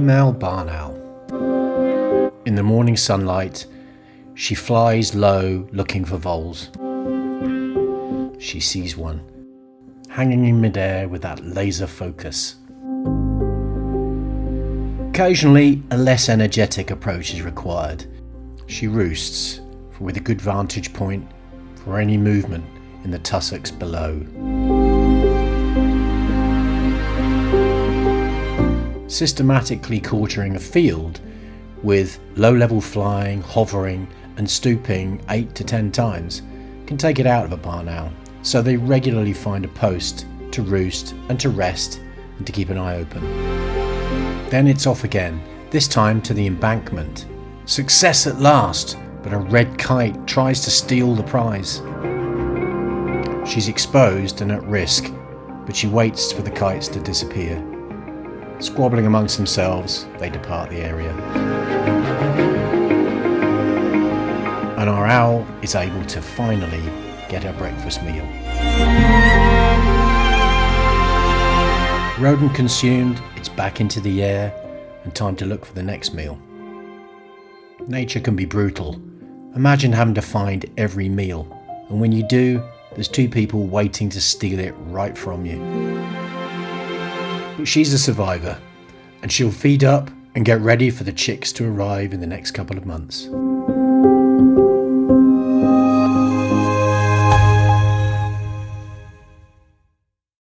female barn owl. In the morning sunlight, she flies low looking for voles. She sees one, hanging in midair with that laser focus. Occasionally, a less energetic approach is required. She roosts with a good vantage point for any movement in the tussocks below. Systematically quartering a field with low-level flying, hovering and stooping 8 to 10 times can take it out of a barn owl, so they regularly find a post to roost and to rest and to keep an eye open. Then it's off again, this time to the embankment. Success at last, but a red kite tries to steal the prize. She's exposed and at risk, but she waits for the kites to disappear. Squabbling amongst themselves, they depart the area. And our owl is able to finally get her breakfast meal. Rodent consumed, it's back into the air and time to look for the next meal. Nature can be brutal. Imagine having to find every meal, and when you do, there's two people waiting to steal it right from you. But she's a survivor, and she'll feed up and get ready for the chicks to arrive in the next couple of months.